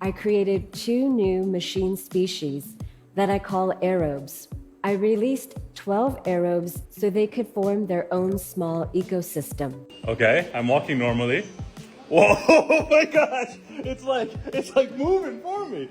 I created 2 new machine species that I call aerobes. I released 12 aerobes so they could form their own small ecosystem. Okay, I'm walking normally. Whoa, oh my gosh! It's like moving for me.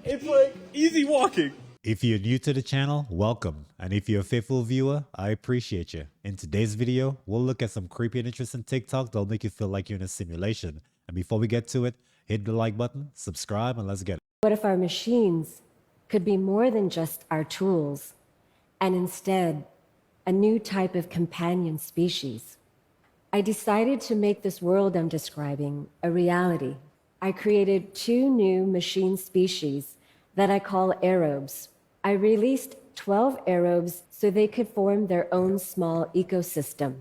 It's like easy walking. If you're new to the channel, welcome. And if you're a faithful viewer, I appreciate you. In today's video, we'll look at some creepy and interesting TikTok that'll make you feel like you're in a simulation. And before we get to it, hit the like button, subscribe, and let's get it. What if our machines could be more than just our tools, and instead, a new type of companion species? I decided to make this world I'm describing a reality. I created 2 new machine species that I call aerobes. I released 12 aerobes so they could form their own small ecosystem.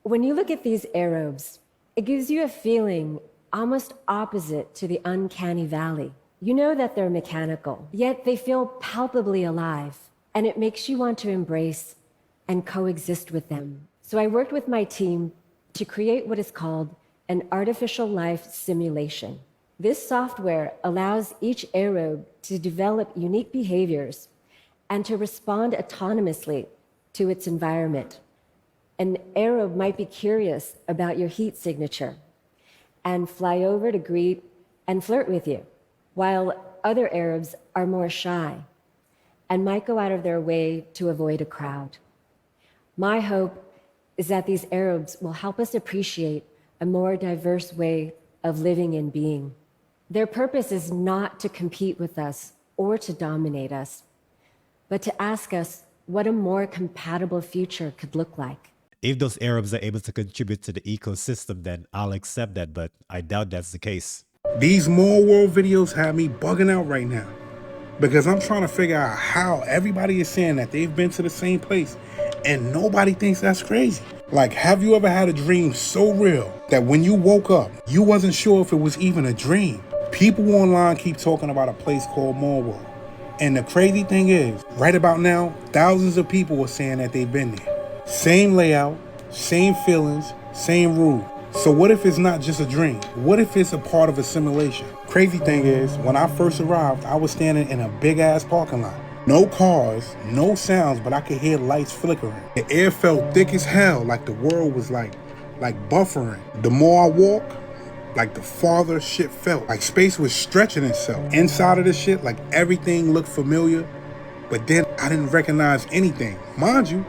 When you look at these aerobes, it gives you a feeling almost opposite to the uncanny valley. You know that they're mechanical, yet they feel palpably alive, and it makes you want to embrace and coexist with them. So I worked with my team to create what is called an artificial life simulation. This software allows each aerobe to develop unique behaviors and to respond autonomously to its environment. An aerobe might be curious about your heat signature and fly over to greet and flirt with you, while other aerobes are more shy and might go out of their way to avoid a crowd. My hope is that these aerobes will help us appreciate a more diverse way of living and being. Their purpose is not to compete with us or to dominate us, but to ask us what a more compatible future could look like. If those Arabs are able to contribute to the ecosystem, then I'll accept that, but I doubt that's the case. These More World videos have me bugging out right now because I'm trying to figure out how everybody is saying that they've been to the same place and nobody thinks that's crazy. Like, have you ever had a dream so real that when you woke up, you wasn't sure if it was even a dream? People online keep talking about a place called More World. And the crazy thing is, right about now, thousands of people are saying that they've been there. Same layout, same feelings, same rules. So what if it's not just a dream? What if it's a part of a simulation? Crazy thing is, when I first arrived, I was standing in a big ass parking lot. No cars, no sounds, but I could hear lights flickering. The air felt thick as hell, like the world was like buffering. The more I walked, like the farther shit felt. Like space was stretching itself. Inside of the shit, like everything looked familiar, but then I didn't recognize anything. Mind you,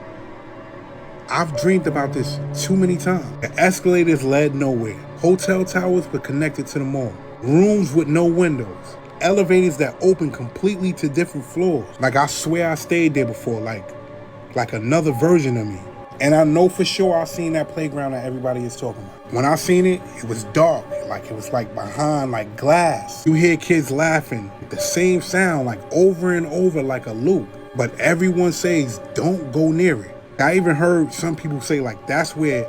I've dreamed about this too many times. The escalators led nowhere. Hotel towers were connected to the mall. Rooms with no windows. Elevators that open completely to different floors. Like I swear I stayed there before, like another version of me. And I know for sure I seen that playground that everybody is talking about. When I seen it, it was dark. Like it was like behind like glass. You hear kids laughing with the same sound like over and over like a loop. But everyone says don't go near it. I even heard some people say like that's where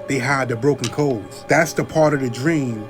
they hide the broken codes. That's the part of the dream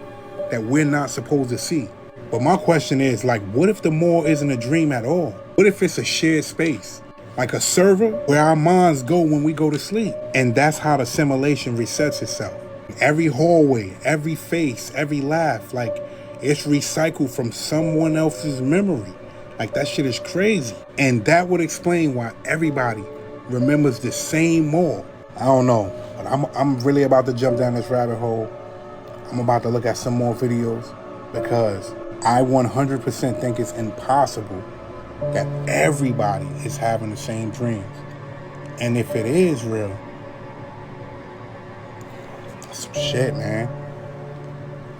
that we're not supposed to see. But my question is, like, what if the mall isn't a dream at all? What if it's a shared space? Like a server where our minds go when we go to sleep? And that's how the simulation resets itself. Every hallway, every face, every laugh, like it's recycled from someone else's memory. Like that shit is crazy. And that would explain why everybody remembers the same mall. I don't know, but I'm really about to jump down this rabbit hole. I'm about to look at some more videos because I 100% think it's impossible that everybody is having the same dreams. And if it is real, some shit, man.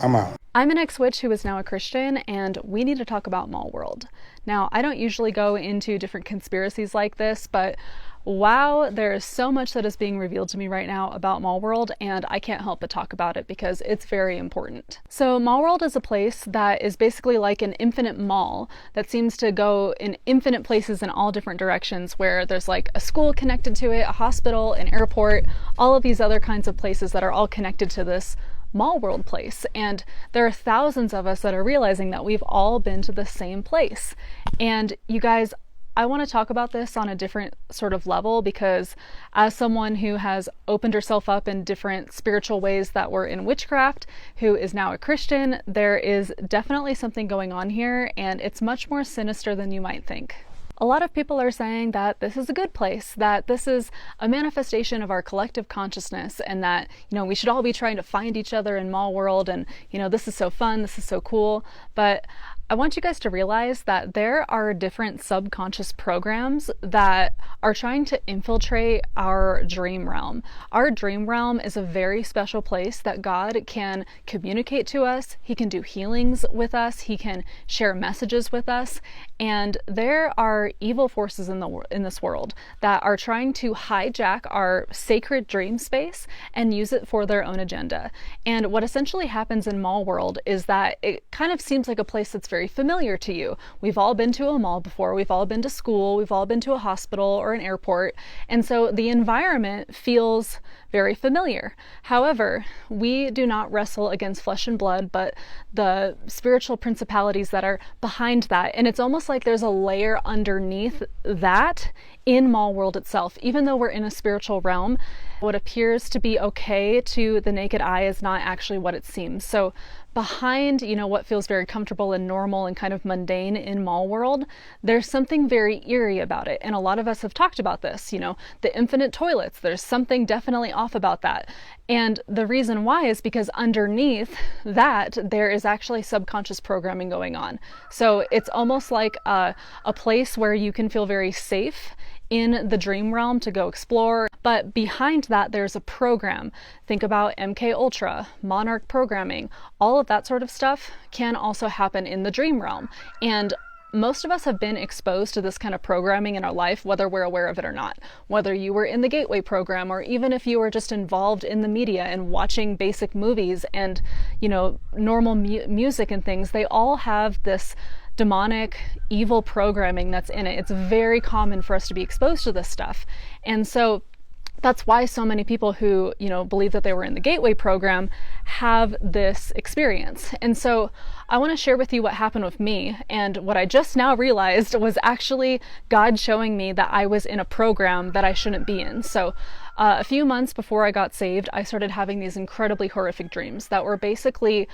I'm out. I'm an ex-witch who is now a Christian, and we need to talk about Mall World. Now, I don't usually go into different conspiracies like this, but wow, there is so much that is being revealed to me right now about Mall World, and I can't help but talk about it because it's very important. So Mall World is a place that is basically like an infinite mall that seems to go in infinite places in all different directions, where there's like a school connected to it, a hospital, an airport, all of these other kinds of places that are all connected to this Mall World place. And there are thousands of us that are realizing that we've all been to the same place. And you guys, I want to talk about this on a different sort of level, because as someone who has opened herself up in different spiritual ways that were in witchcraft, who is now a Christian, there is definitely something going on here, and it's much more sinister than you might think. A lot of people are saying that this is a good place, that this is a manifestation of our collective consciousness, and that, we should all be trying to find each other in Mall World, and, this is so fun, this is so cool. But I want you guys to realize that there are different subconscious programs that are trying to infiltrate our dream realm. Our dream realm is a very special place that God can communicate to us. He can do healings with us. He can share messages with us. And there are evil forces in this world that are trying to hijack our sacred dream space and use it for their own agenda. And what essentially happens in Mall World is that it kind of seems like a place that's very familiar to you. We've all been to a mall before, we've all been to school, we've all been to a hospital or an airport, and so the environment feels very familiar. However, we do not wrestle against flesh and blood, but the spiritual principalities that are behind that. And it's almost like there's a layer underneath that in Mall World itself. Even though we're in a spiritual realm, what appears to be okay to the naked eye is not actually what it seems. So behind, what feels very comfortable and normal and kind of mundane in Mall World, there's something very eerie about it. And a lot of us have talked about this, the infinite toilets, there's something definitely off about that. And the reason why is because underneath that, there is actually subconscious programming going on. So it's almost like a place where you can feel very safe in the dream realm to go explore, but behind that there's a program. Think about MK Ultra, Monarch programming, all of that sort of stuff can also happen in the dream realm. And most of us have been exposed to this kind of programming in our life, whether we're aware of it or not. Whether you were in the Gateway program, or even if you were just involved in the media and watching basic movies and, normal music and things, they all have this demonic, evil programming that's in it. It's very common for us to be exposed to this stuff. And so that's why so many people who, believe that they were in the Gateway program have this experience. And so I want to share with you what happened with me. And what I just now realized was actually God showing me that I was in a program that I shouldn't be in. So a few months before I got saved, I started having these incredibly horrific dreams that were basically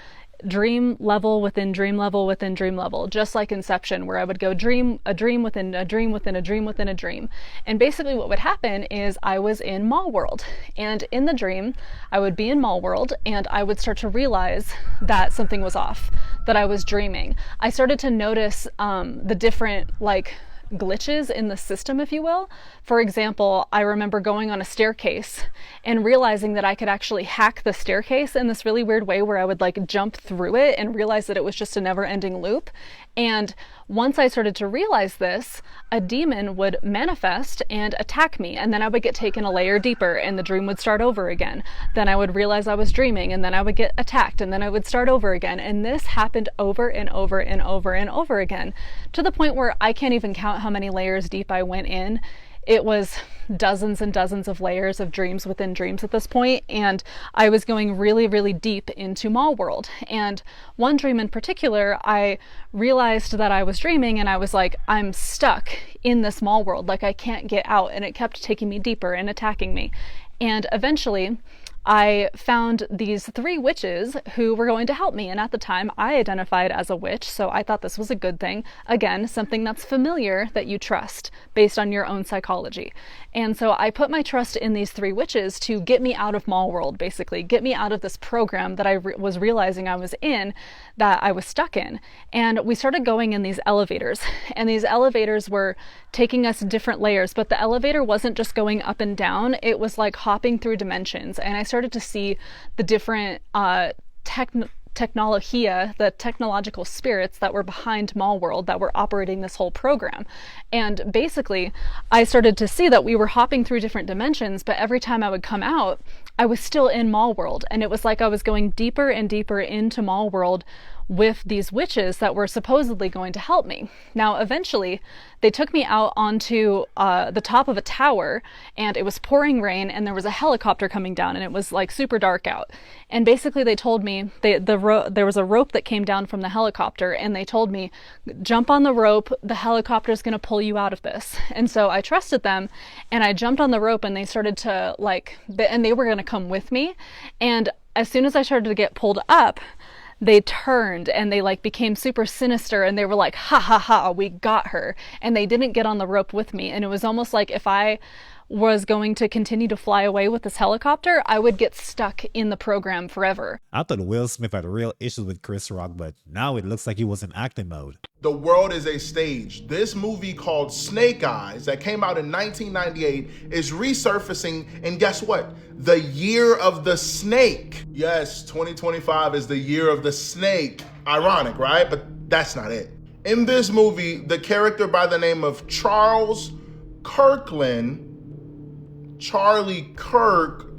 dream level within dream level within dream level, just like Inception, where I would go dream within a dream within a dream within a dream. And basically what would happen is I was in Mall World, and in the dream I would be in Mall World and I would start to realize that something was off, that I was dreaming. I started to notice the different glitches in the system, if you will. For example, I remember going on a staircase and realizing that I could actually hack the staircase in this really weird way, where I would jump through it and realize that it was just a never-ending loop. And once I started to realize this, a demon would manifest and attack me, and then I would get taken a layer deeper and the dream would start over again. Then I would realize I was dreaming, and then I would get attacked, and then I would start over again. And this happened over and over and over and over again, to the point where I can't even count how many layers deep I went in. It was dozens and dozens of layers of dreams within dreams at this point, and I was going really, really deep into Mall World. And one dream in particular, I realized that I was dreaming, and I was like, I'm stuck in this Mall World, I can't get out, and it kept taking me deeper and attacking me. And eventually I found these 3 witches who were going to help me. And at the time I identified as a witch, so I thought this was a good thing. Again, something that's familiar that you trust based on your own psychology. And so I put my trust in these 3 witches to get me out of Mall World, basically get me out of this program that I was realizing I was in, that I was stuck in. And we started going in these elevators, and these elevators were taking us different layers, but the elevator wasn't just going up and down, it was like hopping through dimensions. And I started to see the different technologia, the technological spirits that were behind Mall World, that were operating this whole program. And basically I started to see that we were hopping through different dimensions, but every time I would come out, I was still in Mall World. And it was like I was going deeper and deeper into Mall World, with these witches that were supposedly going to help me. Now, eventually, they took me out onto the top of a tower, and it was pouring rain, and there was a helicopter coming down, and it was like super dark out. And basically, they told me there was a rope that came down from the helicopter, and they told me, jump on the rope, the helicopter is going to pull you out of this. And so I trusted them, and I jumped on the rope, and they started to and they were going to come with me. And as soon as I started to get pulled up, they turned and they became super sinister, and they were like, ha ha ha, we got her. And they didn't get on the rope with me. And it was almost like if I was going to continue to fly away with this helicopter, I would get stuck in the program forever. I thought Will Smith had real issues with Chris Rock, but now it looks like he was in acting mode. The world is a stage. This movie called Snake Eyes that came out in 1998 is resurfacing, and guess what? The year of the snake. Yes, 2025 is the year of the snake. Ironic, right? But that's not it. In this movie, the character by the name of Charles Kirkland, Charles Kirk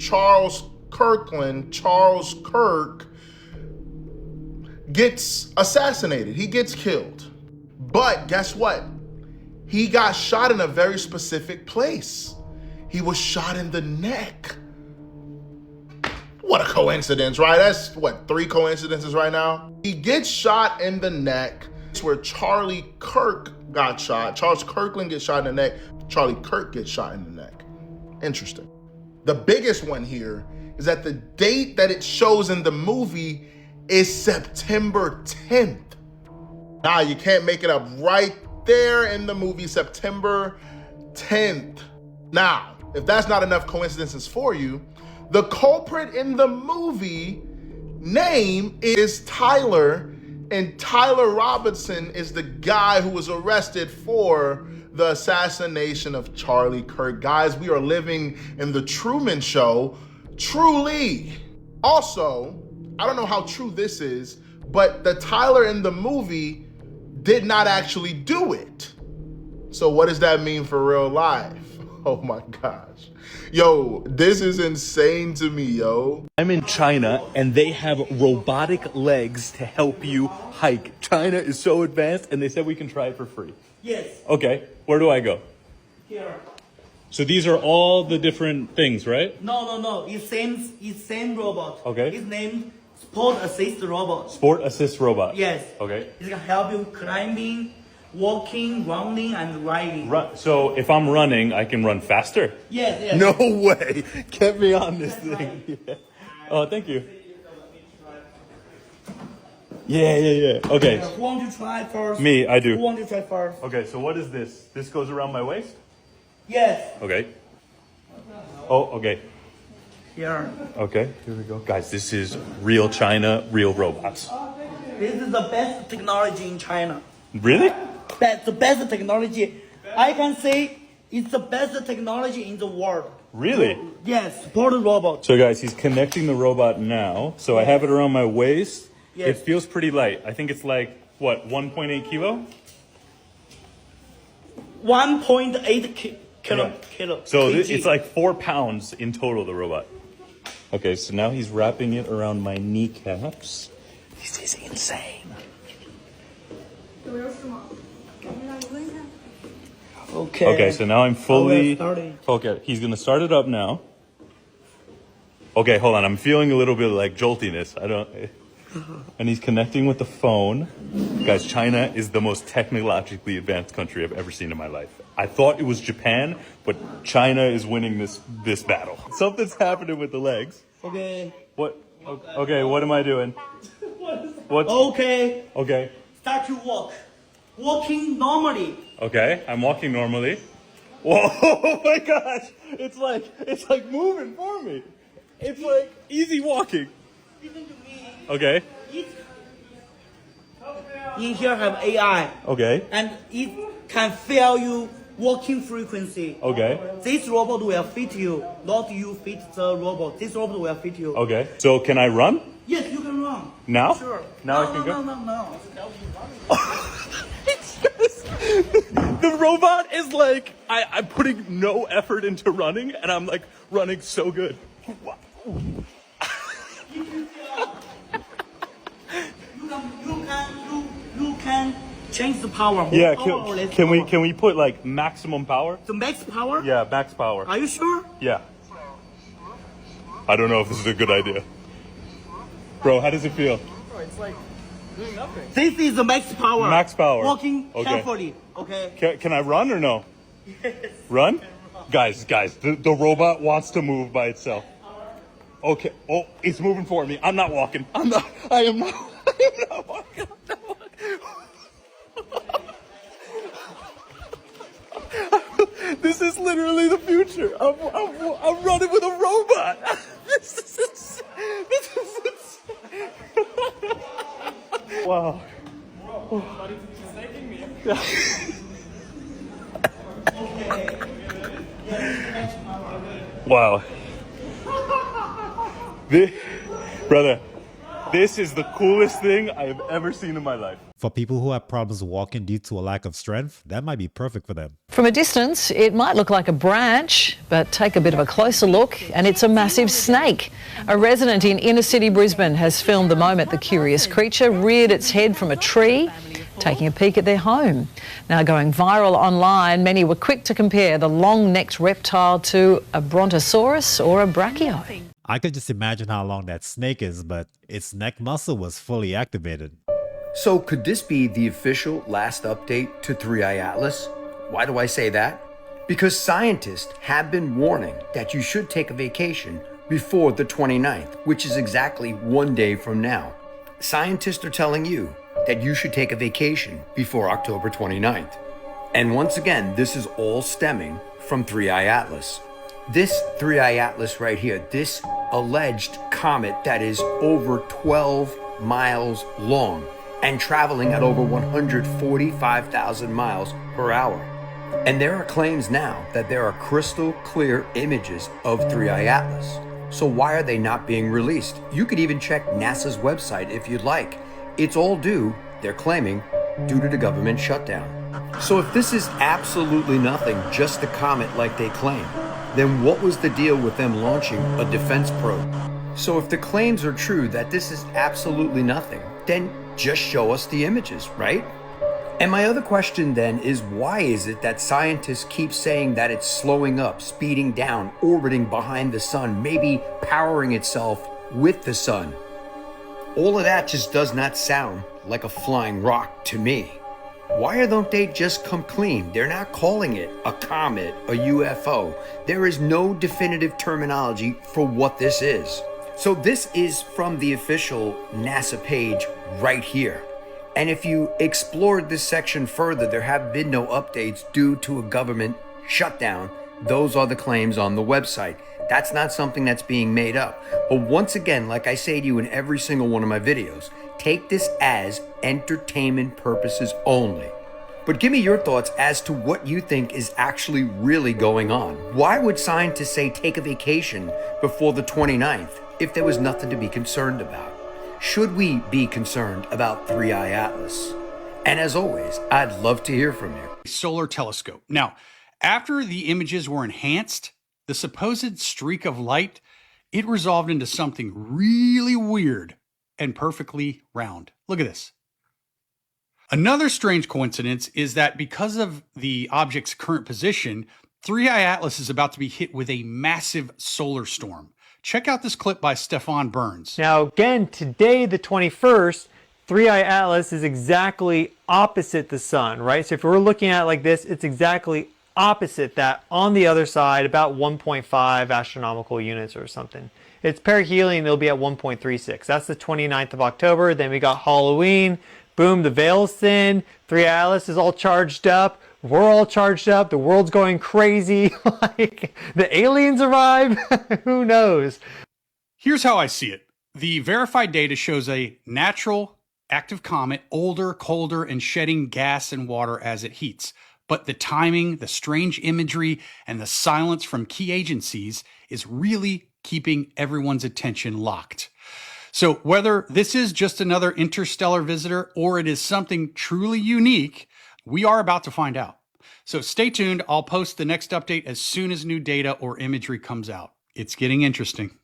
gets assassinated. He gets killed. But guess what? He got shot in a very specific place. He was shot in the neck. What a coincidence, right? That's what, 3 coincidences right now? He gets shot in the neck. It's where Charlie Kirk got shot. Charles Kirkland gets shot in the neck. Charlie Kirk gets shot in the neck. Interesting. The biggest one here is that the date that it shows in the movie is September 10th. Now, you can't make it up right there in the movie, September 10th. Now, if that's not enough coincidences for you, the culprit in the movie name is Tyler, and Tyler Robinson is the guy who was arrested for the assassination of Charlie Kirk. Guys, we are living in the Truman Show, truly. Also, I don't know how true this is, but the Tyler in the movie did not actually do it. So what does that mean for real life? Oh my gosh. Yo, this is insane to me, yo. I'm in China, and they have robotic legs to help you hike. China is so advanced, and they said we can try it for free. Yes. Okay, where do I go? Here. So these are all the different things, right? No. It's same robot. Okay. It's named Sport Assist Robot. Sport Assist Robot. Yes. Okay. It can help you climbing, walking, running, and riding. So if I'm running, I can run faster? Yes. No way. Get me on this thing. Yeah. Oh, thank you. Yeah. Okay. Who want to try first? Me, I do. Who want to try first? Okay, so what is this? This goes around my waist? Yes. Okay. Oh, okay. Here. Okay, here we go. Guys, this is real China, real robots. This is the best technology in China. Really? That's the best technology. I can say it's the best technology in the world. Really? Yes, Sport Robot. So guys, he's connecting the robot now. So I have it around my waist. Yes. It feels pretty light. I think it's like, what, 1.8 kilo? 1.8 kilo. So kg. it's like 4 pounds in total, the robot. Okay, so now he's wrapping it around my kneecaps. This is insane. Okay, so now I'm fully... Okay, he's gonna start it up now. Okay, hold on, I'm feeling a little bit of like joltiness. And he's connecting with the phone. Guys, China is the most technologically advanced country I've ever seen in my life. I thought it was Japan, but China is winning this battle. Something's happening with the legs. Okay. What? Okay, what am I doing? What? Okay. Okay. Start to walk. Walking normally. Okay, I'm walking normally. Whoa, oh my gosh! It's like moving for me. It's like easy walking. Listen to me. Okay. In here have AI. Okay. And it can feel you walking frequency. Okay. This robot will fit you, not you fit the robot. This robot will fit you. Okay. So can I run? Yes, you can run. Now? Sure. Now no, I can go? No. The robot is like, I'm putting no effort into running, and I'm like running so good. You change the power. More Yeah, power or less can power? we put like maximum power? The max power? Yeah, max power. Are you sure? Yeah. I don't know if this is a good idea. Bro, how does it feel? This is the max power. Max power. Walking Okay. carefully. Okay. Can I run or no? Yes. Run? Guys, the robot wants to move by itself. Okay. Oh, it's moving for me. I'm not walking. I am not. I am not walking. I'm not walking. This is literally the future. I'm running with a robot. This is wow. Wow. Brother, this is the coolest thing I have ever seen in my life. For people who have problems walking due to a lack of strength, that might be perfect for them. From a distance, it might look like a branch, but take a bit of a closer look and it's a massive snake. A resident in inner city Brisbane has filmed the moment the curious creature reared its head from a tree, taking a peek at their home. Now going viral online, many were quick to compare the long-necked reptile to a brontosaurus or a brachio. I could just imagine how long that snake is, but its neck muscle was fully activated. So could this be the official last update to 3i Atlas? Why do I say that? Because scientists have been warning that you should take a vacation before the 29th, which is exactly 1 day from now. Scientists are telling you that you should take a vacation before October 29th. And once again, this is all stemming from 3i Atlas. This 3i Atlas right here, this alleged comet that is over 12 miles long and traveling at over 145,000 miles per hour. And there are claims now that there are crystal clear images of 3i Atlas. So why are they not being released? You could even check NASA's website if you'd like. It's all due, they're claiming, due to the government shutdown. So if this is absolutely nothing, just a comet like they claim, then what was the deal with them launching a defense probe? So if the claims are true that this is absolutely nothing, then just show us the images, right? And my other question then is, why is it that scientists keep saying that it's slowing up, speeding down, orbiting behind the sun, maybe powering itself with the sun? All of that just does not sound like a flying rock to me. Why don't they just come clean? They're not calling it a comet, a UFO. There is no definitive terminology for what this is. So this is from the official NASA page right here. And if you explored this section further, there have been no updates due to a government shutdown. Those are the claims on the website. That's not something that's being made up. But once again, like I say to you in every single one of my videos, take this as entertainment purposes only. But give me your thoughts as to what you think is actually really going on. Why would scientists say take a vacation before the 29th if there was nothing to be concerned about? Should we be concerned about 3i Atlas? And as always, I'd love to hear from you. Solar telescope. Now, after the images were enhanced, the supposed streak of light, it resolved into something really weird and perfectly round. Look at this. Another strange coincidence is that because of the object's current position, 3i Atlas is about to be hit with a massive solar storm. Check out this clip by Stefan Burns. Now again, today the 21st, 3i Atlas is exactly opposite the sun, right? So if we're looking at it like this, it's exactly opposite that on the other side, about 1.5 astronomical units or something. It's perihelion, it'll be at 1.36. That's the 29th of October. Then we got Halloween. Boom, the veil's thin. 3i Atlas is all charged up. We're all charged up. The world's going crazy. Like, the aliens arrive. Who knows? Here's how I see it. The verified data shows a natural active comet, older, colder, and shedding gas and water as it heats. But the timing, the strange imagery, and the silence from key agencies is really keeping everyone's attention locked. So whether this is just another interstellar visitor or it is something truly unique, we are about to find out. So stay tuned. I'll post the next update as soon as new data or imagery comes out. It's getting interesting.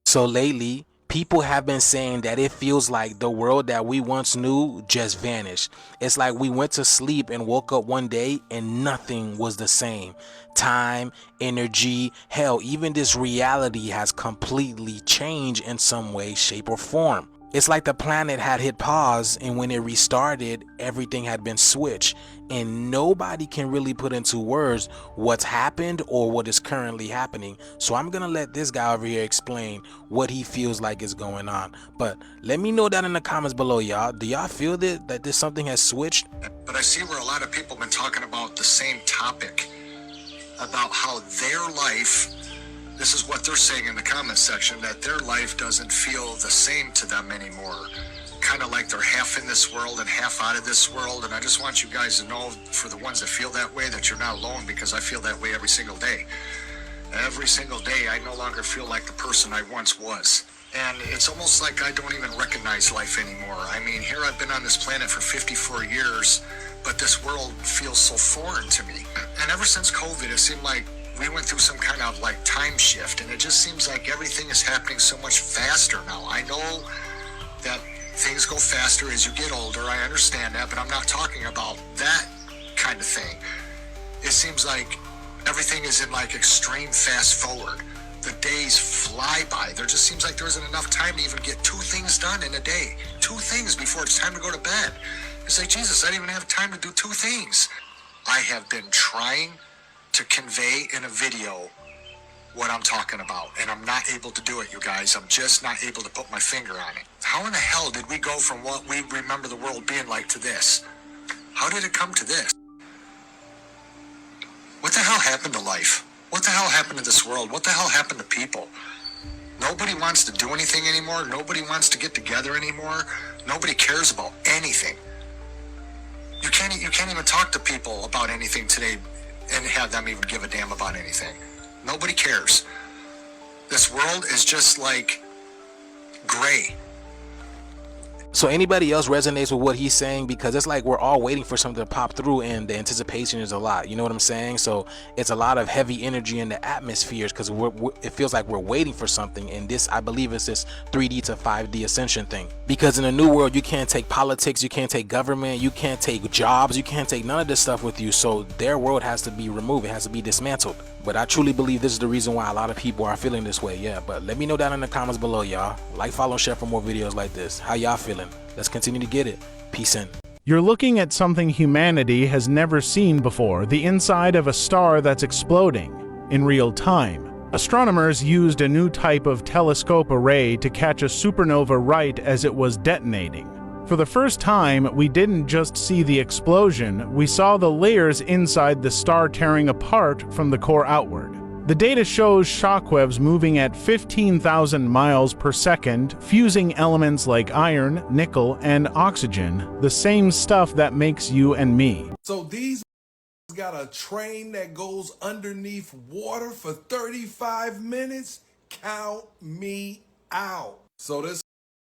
So lately, People have been saying that it feels like the world that we once knew just vanished. It's like we went to sleep and woke up one day and nothing was the same. Time, energy, hell, even this reality has completely changed in some way, shape, or form. It's like the planet had hit pause, and when it restarted, everything had been switched, and nobody can really put into words what's happened or what is currently happening. So I'm gonna let this guy over here explain what he feels like is going on. But let me know down in the comments below, y'all. Do y'all feel that this something has switched? But I see where a lot of people have been talking about the same topic, about how their life, this is what they're saying in the comment section, that their life doesn't feel the same to them anymore. Kind of like they're half in this world and half out of this world. And I just want you guys to know, for the ones that feel that way, that you're not alone, because I feel that way every single day. Every single day, I no longer feel like the person I once was. And it's almost like I don't even recognize life anymore. I mean, here I've been on this planet for 54 years, but this world feels so foreign to me. And ever since COVID, it seemed like we went through some kind of like time shift, and it just seems like everything is happening so much faster now. I know that things go faster as you get older, I understand that, but I'm not talking about that kind of thing. It seems like everything is in like extreme fast forward. The days fly by. There just seems like there isn't enough time to even get 2 things done in a day. 2 things before it's time to go to bed. It's like, Jesus, I didn't even have time to do 2 things. I have been trying to convey in a video what I'm talking about, and I'm not able to do it, you guys. I'm just not able to put my finger on it. How in the hell did we go from what we remember the world being like to this? How did it come to this? What the hell happened to life? What the hell happened to this world? What the hell happened to people? Nobody wants to do anything anymore. Nobody wants to get together anymore. Nobody cares about anything. You can't even talk to people about anything today and have them even give a damn about anything. Nobody cares. This world is just like gray. So anybody else resonates with what he's saying? Because it's like we're all waiting for something to pop through, and the anticipation is a lot. You know what I'm saying? So it's a lot of heavy energy in the atmospheres, because it feels like we're waiting for something. And this, I believe, is this 3D to 5D ascension thing. Because in a new world, you can't take politics, you can't take government, you can't take jobs, you can't take none of this stuff with you. So their world has to be removed. It has to be dismantled. But I truly believe this is the reason why a lot of people are feeling this way. Yeah, but let me know down in the comments below, y'all. Like, follow, share for more videos like this. How y'all feeling? Let's continue to get it. Peace in. You're looking at something humanity has never seen before, the inside of a star that's exploding in real time. Astronomers used a new type of telescope array to catch a supernova right as it was detonating. For the first time, we didn't just see the explosion, we saw the layers inside the star tearing apart from the core outward. The data shows shockwaves moving at 15,000 miles per second, fusing elements like iron, nickel, and oxygen, the same stuff that makes you and me. So these got a train that goes underneath water for 35 minutes? Count me out. So this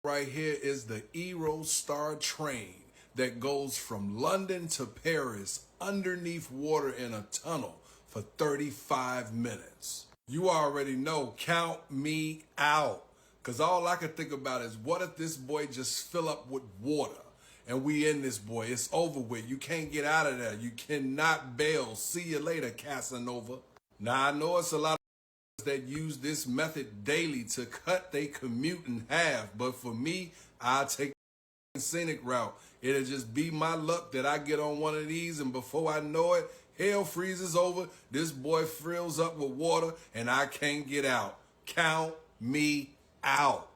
right here is the Eurostar train that goes from London to Paris underneath water in a tunnel for 35 minutes. You already know, count me out. Because all I can think about is, what if this boy just fill up with water and we in this boy? It's over with. You can't get out of there. You cannot bail. See you later, Casanova. Now, I know it's a lot of that use this method daily to cut their commute in half. But for me, I'll take the scenic route. It'll just be my luck that I get on one of these, and before I know it, hell freezes over, this boy fills up with water, and I can't get out. Count me out.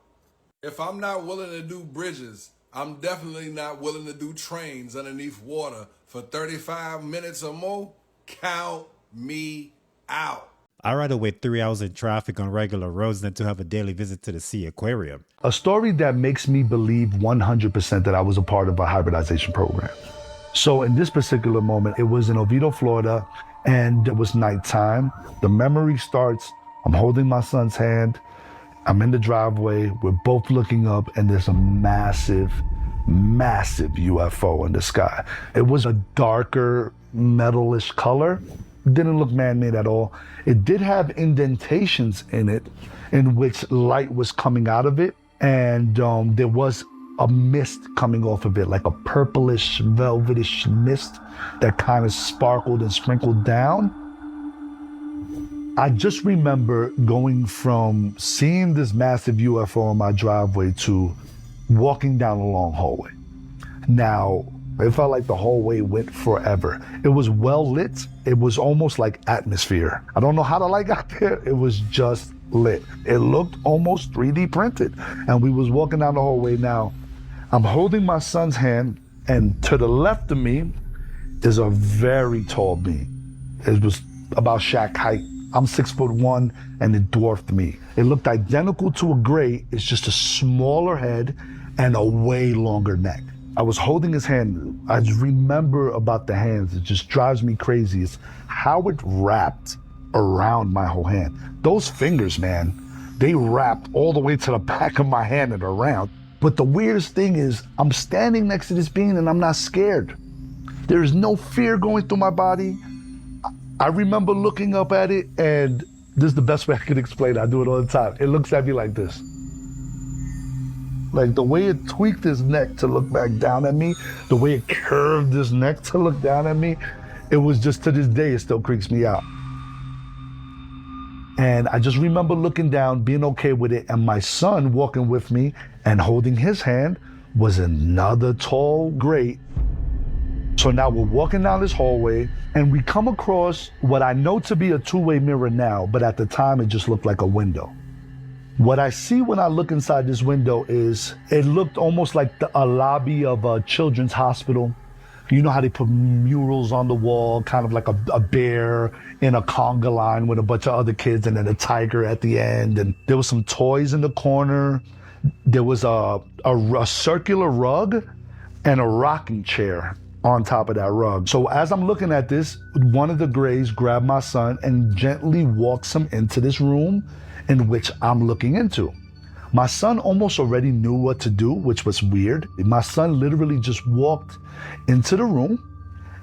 If I'm not willing to do bridges, I'm definitely not willing to do trains underneath water for 35 minutes or more. Count me out. I'd rather wait 3 hours in traffic on regular roads than to have a daily visit to the sea aquarium. A story that makes me believe 100% that I was a part of a hybridization program. So in this particular moment, it was in Oviedo, Florida, and it was nighttime. The memory starts, I'm holding my son's hand, I'm in the driveway, we're both looking up, and there's a massive, massive UFO in the sky. It was a darker, metalish color. It didn't look man-made at all. It did have indentations in it in which light was coming out of it, and there was a mist coming off of it, like a purplish, velvetish mist that kind of sparkled and sprinkled down. I just remember going from seeing this massive UFO on my driveway to walking down a long hallway. Now, it felt like the hallway went forever. It was well lit. It was almost like atmosphere. I don't know how the light got there. It was just lit. It looked almost 3D printed. And we was walking down the hallway. Now, I'm holding my son's hand, and to the left of me is a very tall being. It was about Shaq height. I'm 6'1", and it dwarfed me. It looked identical to a gray. It's just a smaller head and a way longer neck. I was holding his hand. I just remember about the hands. It just drives me crazy. It's how it wrapped around my whole hand. Those fingers, man, they wrapped all the way to the back of my hand and around. But the weirdest thing is I'm standing next to this being and I'm not scared. There is no fear going through my body. I remember looking up at it, and this is the best way I could explain it. I do it all the time. It looks at me like this. Like the way it tweaked his neck to look back down at me, the way it curved his neck to look down at me, it was just, to this day, it still creeps me out. And I just remember looking down, being okay with it, and my son walking with me and holding his hand was another tall gray. So now we're walking down this hallway and we come across what I know to be a two-way mirror now, but at the time it just looked like a window. What I see when I look inside this window is it looked almost like a lobby of a children's hospital. You know how they put murals on the wall, kind of like a bear in a conga line with a bunch of other kids and then a tiger at the end. And there was some toys in the corner. There was a circular rug and a rocking chair on top of that rug. So as I'm looking at this, one of the grays grabbed my son and gently walks him into this room in which I'm looking into. My son almost already knew what to do, which was weird. My son literally just walked into the room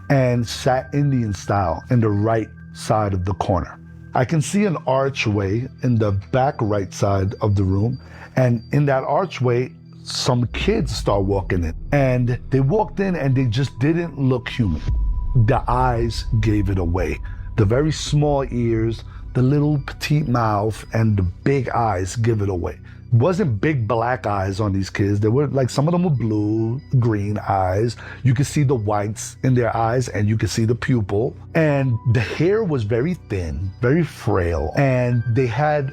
and sat Indian style in the right side of the corner. I can see an archway in the back right side of the room, and in that archway, some kids start walking in, and they walked in and they just didn't look human. The eyes gave it away. The very small ears, the little petite mouth, and the big eyes give it away. It wasn't big black eyes on these kids. They were like, some of them were blue, green eyes. You could see the whites in their eyes and you could see the pupil. And the hair was very thin, very frail. And they had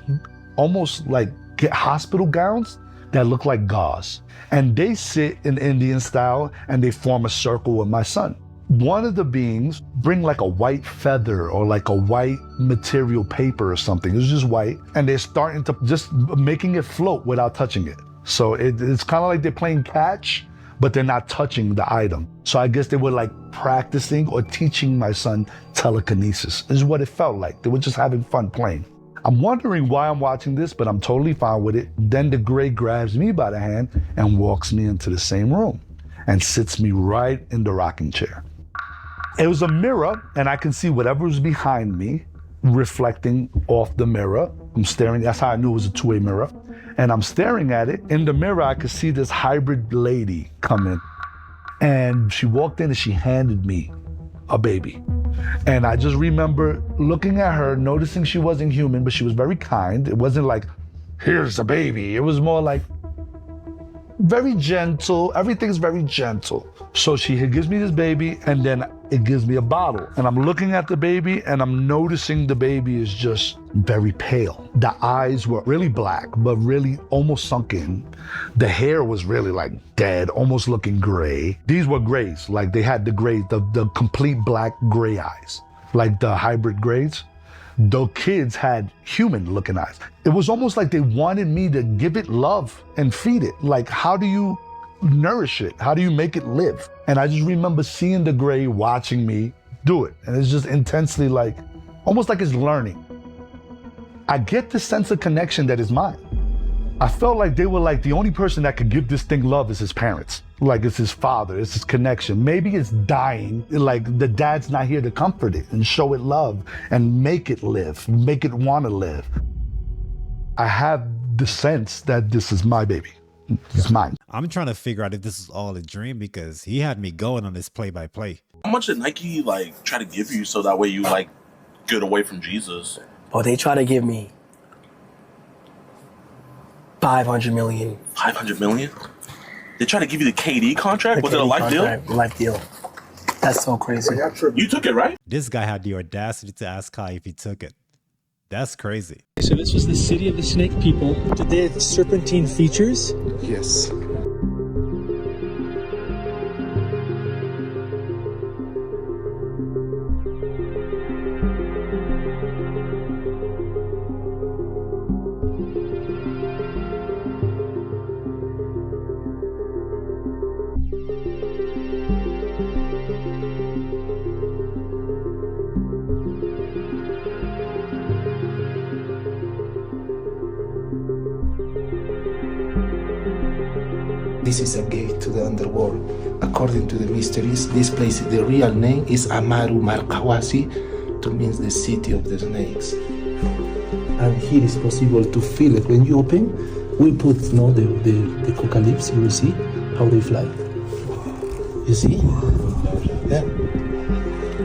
almost like hospital gowns that look like gauze. And they sit in Indian style and they form a circle with my son. One of the beings bring like a white feather or like a white material paper or something. It was just white. And they're starting to just making it float without touching it. So it's kind of like they're playing catch, but they're not touching the item. So I guess they were like practicing or teaching my son telekinesis, is what it felt like. They were just having fun playing. I'm wondering why I'm watching this, but I'm totally fine with it. Then the gray grabs me by the hand and walks me into the same room and sits me right in the rocking chair. It was a mirror, and I can see whatever was behind me reflecting off the mirror. I'm staring, that's how I knew it was a two-way mirror. And I'm staring at it. In the mirror, I could see this hybrid lady come in. And she walked in and she handed me a baby. And I just remember looking at her, noticing she wasn't human, but she was very kind. It wasn't like, here's a baby. It was more like very gentle. Everything's very gentle. So she gives me this baby, and then it gives me a bottle. And I'm looking at the baby, and I'm noticing the baby is just very pale. The eyes were really black, but really almost sunk in. The hair was really like dead, almost looking gray. These were grays, like they had the gray, the complete black gray eyes, like the hybrid grays. The kids had human looking eyes. It was almost like they wanted me to give it love and feed it. Like, how do you nourish it? How do you make it live? And I just remember seeing the gray watching me do it. And it's just intensely like, almost like it's learning. I get the sense of connection that is mine. I felt like they were like, the only person that could give this thing love is his parents. Like, it's his father, it's his connection. Maybe it's dying, like the dad's not here to comfort it and show it love and make it live, make it want to live. I have the sense that this is my baby. It's mine. I'm trying to figure out if this is all a dream because he had me going on this play-by-play. How much did Nike like try to give you so that way you like get away from Jesus? Oh, they try to give me 500 million. 500 million? They try to give you the KD contract? Was it a life deal? Life deal. That's so crazy. You took it, right? This guy had the audacity to ask Kai if he took it. That's crazy. So this was the city of the snake people. Did they have serpentine features? Yes. This is a gate to the underworld. According to the mysteries, this place, the real name is Amaru Markawasi, to means the city of the snakes. And here is possible to feel it. When you open, we put the coca lips, you will see how they fly. You see? Yeah.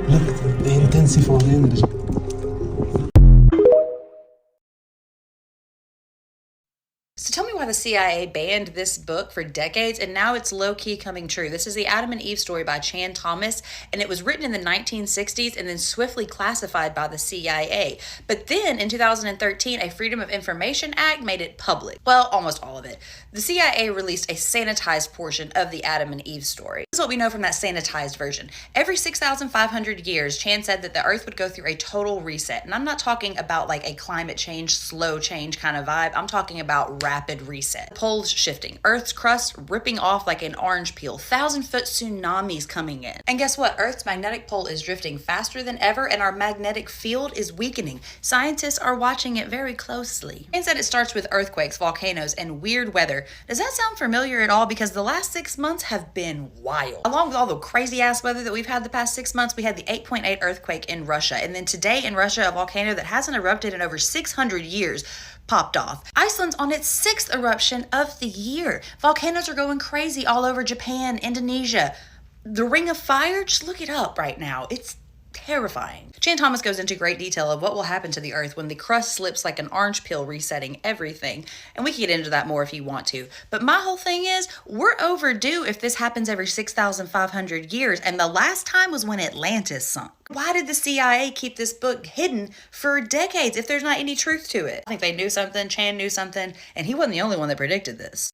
Look at the intensity of the energy. So tell me why the CIA banned this book for decades and now it's low-key coming true. This is the Adam and Eve story by Chan Thomas, and it was written in the 1960s and then swiftly classified by the CIA. But then in 2013, a Freedom of Information Act made it public. Well, almost all of it. The CIA released a sanitized portion of the Adam and Eve story. This is what we know from that sanitized version. Every 6,500 years, Chan said that the Earth would go through a total reset. And I'm not talking about like a climate change, slow change kind of vibe. I'm talking about rapid reset. Poles shifting, Earth's crust ripping off like an orange peel, 1,000-foot tsunamis coming in. And guess what? Earth's magnetic pole is drifting faster than ever and our magnetic field is weakening. Scientists are watching it very closely. And said it starts with earthquakes, volcanoes, and weird weather. Does that sound familiar at all? Because the last 6 months have been wild. Along with all the crazy ass weather that we've had the past 6 months, we had the 8.8 earthquake in Russia. And then today in Russia, a volcano that hasn't erupted in over 600 years popped off. Iceland's on its 6th eruption of the year. Volcanoes are going crazy all over Japan, Indonesia. The Ring of Fire, just look it up right now. It's terrifying. Chan Thomas goes into great detail of what will happen to the Earth when the crust slips like an orange peel, resetting everything. And we can get into that more if you want to. But my whole thing is, we're overdue if this happens every 6,500 years. And the last time was when Atlantis sunk. Why did the CIA keep this book hidden for decades if there's not any truth to it? I think they knew something, Chan knew something, and he wasn't the only one that predicted this.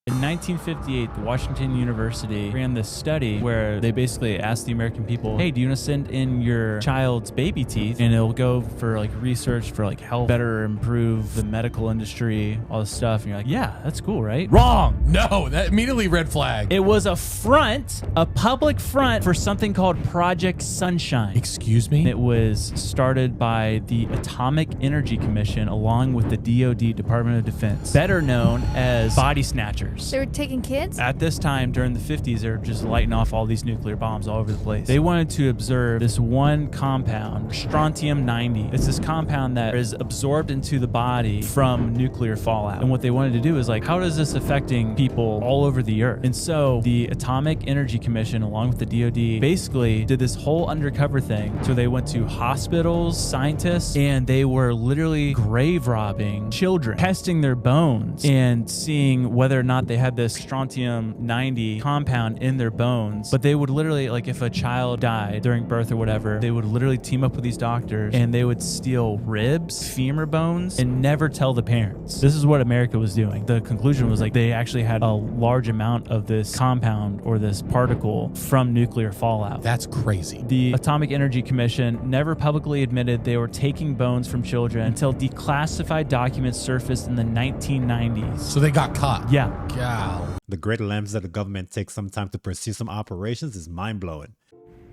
In 1958, the Washington University ran this study where they basically asked the American people, hey, do you want to send in your child's baby teeth and it'll go for like research for like help better improve the medical industry, all this stuff? And you're like, yeah, that's cool, right? Wrong. No, that immediately red flag. It was a front, a public front for something called Project Sunshine. Excuse me? It was started by the Atomic Energy Commission along with the DoD, Department of Defense, better known as body snatchers. They were taking kids? At this time, during the 50s, they were just lighting off all these nuclear bombs all over the place. They wanted to observe this one compound, strontium-90. It's this compound that is absorbed into the body from nuclear fallout. And what they wanted to do is like, how is this affecting people all over the earth? And so the Atomic Energy Commission, along with the DoD, basically did this whole undercover thing. So they went to hospitals, scientists, and they were literally grave robbing children, testing their bones and seeing whether or not they had this strontium-90 compound in their bones. But they would literally, like if a child died during birth or whatever, they would literally team up with these doctors and they would steal ribs, femur bones, and never tell the parents. This is what America was doing. The conclusion was like they actually had a large amount of this compound or this particle from nuclear fallout. That's crazy. The Atomic Energy Commission never publicly admitted they were taking bones from children until declassified documents surfaced in the 1990s. So they got caught. Yeah. Gal. The great lengths that the government takes some time to pursue some operations is mind-blowing.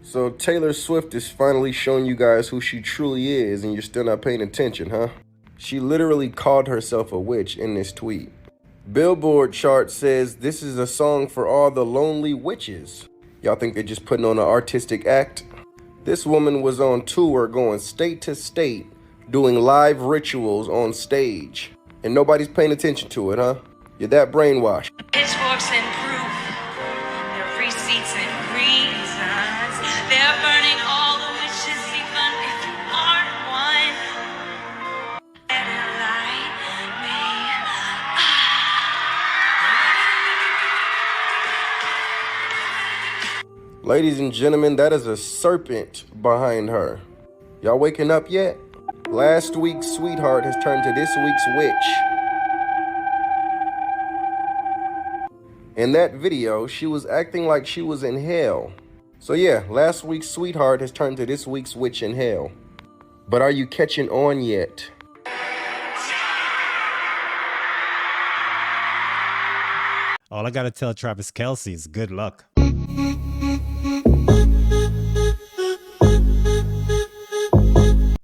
So Taylor Swift is finally showing you guys who she truly is and you're still not paying attention, huh? She literally called herself a witch in this tweet. Billboard chart says this is a song for all the lonely witches. Y'all think they're just putting on an artistic act? This woman was on tour going state to state doing live rituals on stage, and nobody's paying attention to it, huh? You're that brainwashed. Pitchforks and proof, their receipts and reasons. They're burning all the witches, even if you aren't one. Let it light me. Ladies and gentlemen, that is a serpent behind her. Y'all waking up yet? Last week's sweetheart has turned to this week's witch. In that video, she was acting like she was in hell. So yeah, last week's sweetheart has turned to this week's witch in hell. But are you catching on yet? All I gotta tell Travis Kelce is good luck.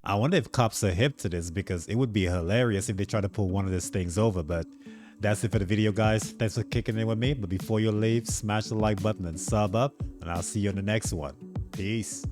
I wonder if cops are hip to this, because it would be hilarious if they try to pull one of these things over. But that's it for the video, guys. Thanks for kicking in with me. But before you leave, smash the like button and sub up, and I'll see you in the next one. Peace.